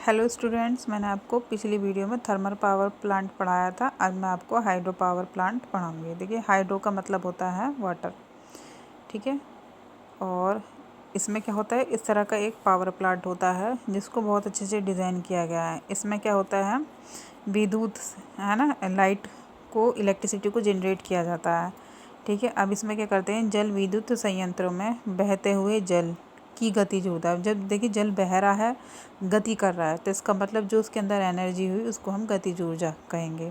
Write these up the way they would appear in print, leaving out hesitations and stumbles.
Hello students, मैंने आपको पिछली वीडियो में थर्मल पावर प्लांट पढ़ाया था। आज मैं आपको हाइड्रो पावर प्लांट पढ़ाऊंगी। देखिए, हाइड्रो का मतलब होता है वाटर, ठीक है। और इसमें क्या होता है, इस तरह का एक पावर प्लांट होता है जिसको बहुत अच्छे से डिज़ाइन किया गया है। इसमें क्या होता है, विद्युत है ना, लाइट को, इलेक्ट्रिसिटी को जनरेट किया जाता है, ठीक है। अब इसमें क्या करते हैं, जल विद्युत संयंत्रों में बहते हुए जल की गतिज होता है। जब देखिए जल बह रहा है, गति कर रहा है, तो इसका मतलब जो उसके अंदर एनर्जी हुई उसको हम गतिज ऊर्जा कहेंगे।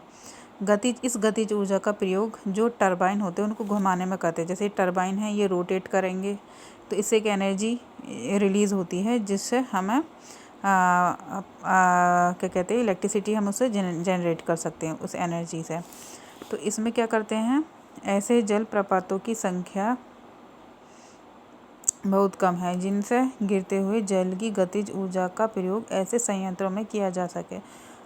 इस गतिज ऊर्जा का प्रयोग जो टरबाइन होते हैं उनको घुमाने में करते हैं। जैसे टरबाइन है, ये रोटेट करेंगे तो इससे एक एनर्जी रिलीज़ होती है जिससे हमें क्या कहते हैं, इलेक्ट्रिसिटी हम उससे जनरेट कर सकते हैं उस एनर्जी से। तो इसमें क्या करते हैं, ऐसे जल प्रपातों की संख्या बहुत कम है जिनसे गिरते हुए जल की गतिज ऊर्जा का प्रयोग ऐसे संयंत्रों में किया जा सके।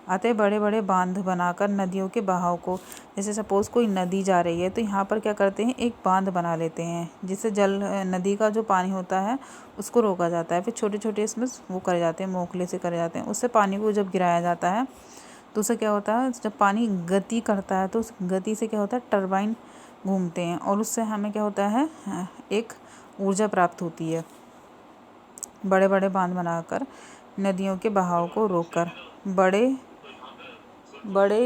अतः बड़े बड़े बांध बनाकर नदियों के बहाव को, जैसे सपोज़ कोई नदी जा रही है तो यहाँ पर क्या करते हैं, एक बांध बना लेते हैं जिससे नदी का जो पानी होता है उसको रोका जाता है। फिर छोटे छोटे इसमें वो करे जाते हैं, मोखले से करे जाते हैं। उससे पानी को जब गिराया जाता है तो उससे क्या होता है, जब पानी गति करता है तो उस गति से क्या होता है, टरबाइन घूमते हैं और उससे हमें क्या होता है, एक ऊर्जा प्राप्त होती है। बड़े बड़े बांध बनाकर नदियों के बहाव को रोककर बड़े बड़े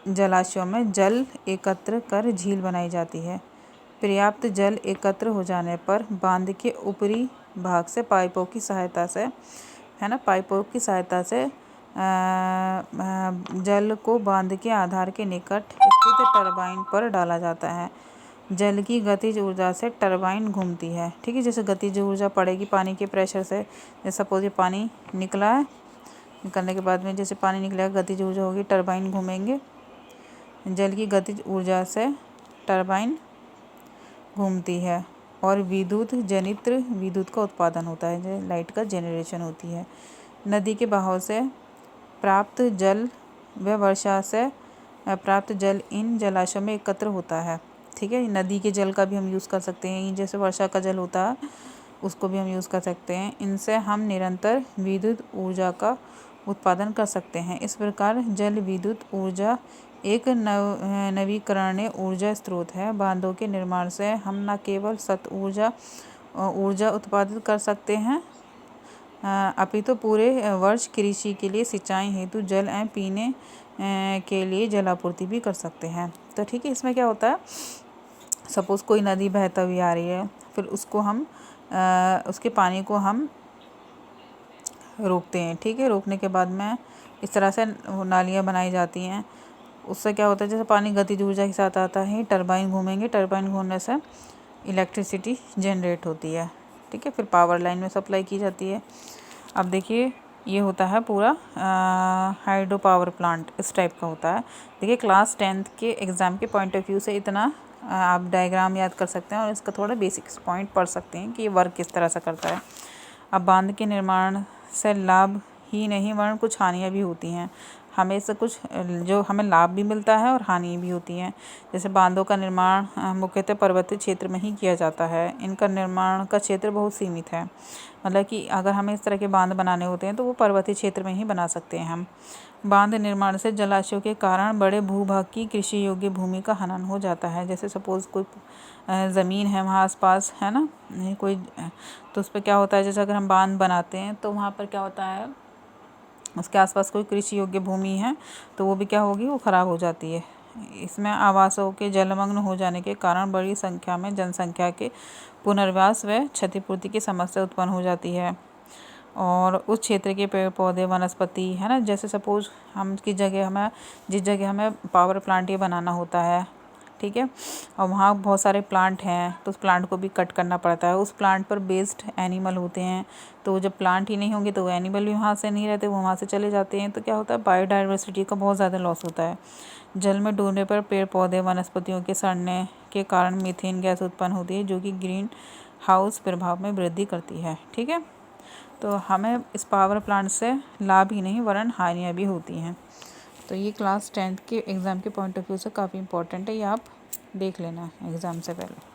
जलाशयों में जल एकत्र कर झील बनाई जाती है। पर्याप्त जल एकत्र हो जाने पर बांध के ऊपरी भाग से पाइपों की सहायता से, है ना, पाइपों की सहायता से जल को बांध के आधार के निकट स्थित टरबाइन पर डाला जाता है। जल की गतिज ऊर्जा से टरबाइन घूमती है, ठीक है। जैसे गतिज ऊर्जा पड़ेगी पानी के प्रेशर से, जैसे सपोज ये पानी निकला है, निकलने के बाद में जैसे पानी निकलेगा गतिज ऊर्जा होगी, टरबाइन घूमेंगे। जल की गतिज ऊर्जा से टरबाइन घूमती है और विद्युत का उत्पादन होता है, जो लाइट का जनरेशन होती है। नदी के बहाव से प्राप्त जल व वर्षा से प्राप्त जल इन जलाशयों में एकत्र होता है, ठीक है। नदी के जल का भी हम यूज़ कर सकते हैं, जैसे वर्षा का जल होता है उसको भी हम यूज़ कर सकते हैं। इनसे हम निरंतर विद्युत ऊर्जा का उत्पादन कर सकते हैं। इस प्रकार जल विद्युत ऊर्जा एक नवीकरणीय ऊर्जा स्रोत है। बांधों के निर्माण से हम न केवल सत ऊर्जा उत्पादित कर सकते हैं, अपितु पूरे वर्ष कृषि के लिए, सिंचाई हेतु जल एवं पीने के लिए जलापूर्ति भी कर सकते हैं। तो ठीक है, इसमें क्या होता है, सपोज़ कोई नदी बहता हुई आ रही है, फिर उसको हम उसके पानी को हम रोकते हैं, ठीक है। रोकने के बाद में इस तरह से नालियाँ बनाई जाती हैं। उससे क्या होता है, जैसे पानी गतिज ऊर्जा के साथ आता है, टरबाइन घूमेंगे, टरबाइन घूमने से इलेक्ट्रिसिटी जनरेट होती है, ठीक है। फिर पावर लाइन में सप्लाई की जाती है। अब देखिए, ये होता है पूरा हाइड्रो पावर प्लांट, इस टाइप का होता है। देखिए, क्लास 10th के एग्ज़ाम के पॉइंट ऑफ व्यू से इतना आप डायग्राम याद कर सकते हैं और इसका थोड़ा बेसिक्स पॉइंट पढ़ सकते हैं कि ये वर्क किस तरह से करता है। अब बांध के निर्माण से लाभ ही नहीं वरन कुछ हानियाँ भी होती हैं। हमें इससे कुछ जो हमें लाभ भी मिलता है और हानि भी होती हैं। जैसे बांधों का निर्माण मुख्यतः पर्वतीय क्षेत्र में ही किया जाता है। इनका निर्माण का क्षेत्र बहुत सीमित है, मतलब कि अगर हमें इस तरह के बांध बनाने होते हैं तो वो पर्वतीय क्षेत्र में ही बना सकते हैं हम। बांध निर्माण से जलाशयों के कारण बड़े भूभाग की कृषि योग्य भूमि का हनन हो जाता है। जैसे सपोज़ कोई ज़मीन है वहाँ आसपास, है ना, कोई, तो उस पर क्या होता है, जैसे अगर हम बांध बनाते हैं तो वहाँ पर क्या होता है, उसके आसपास कोई कृषि योग्य भूमि है तो वो भी क्या होगी, वो ख़राब हो जाती है। इसमें आवासों के जलमग्न हो जाने के कारण बड़ी संख्या में जनसंख्या के पुनर्वास व क्षतिपूर्ति की समस्या उत्पन्न हो जाती है। और उस क्षेत्र के पेड़ पौधे, वनस्पति, है ना, जैसे सपोज़ जिस जगह हमें पावर प्लांट ये बनाना होता है, ठीक है, और वहाँ बहुत सारे प्लांट हैं तो उस प्लांट को भी कट करना पड़ता है। उस प्लांट पर बेस्ड एनिमल होते हैं, तो जब प्लांट ही नहीं होंगे तो वो एनिमल भी वहाँ से नहीं रहते, वो वहाँ से चले जाते हैं। तो क्या होता है, बायोडाइवर्सिटी का बहुत ज़्यादा लॉस होता है। जल में डूबने पर पेड़ पौधे, वनस्पतियों के सड़ने के कारण मीथेन गैस उत्पन्न होती है जो कि ग्रीन हाउस प्रभाव में वृद्धि करती है, ठीक है। तो हमें इस पावर प्लांट से लाभ ही नहीं वरन हानियाँ भी होती हैं। तो ये क्लास 10th के एग्ज़ाम के पॉइंट ऑफ व्यू से काफ़ी इंपॉर्टेंट है, ये आप देख लेना एग्ज़ाम से पहले।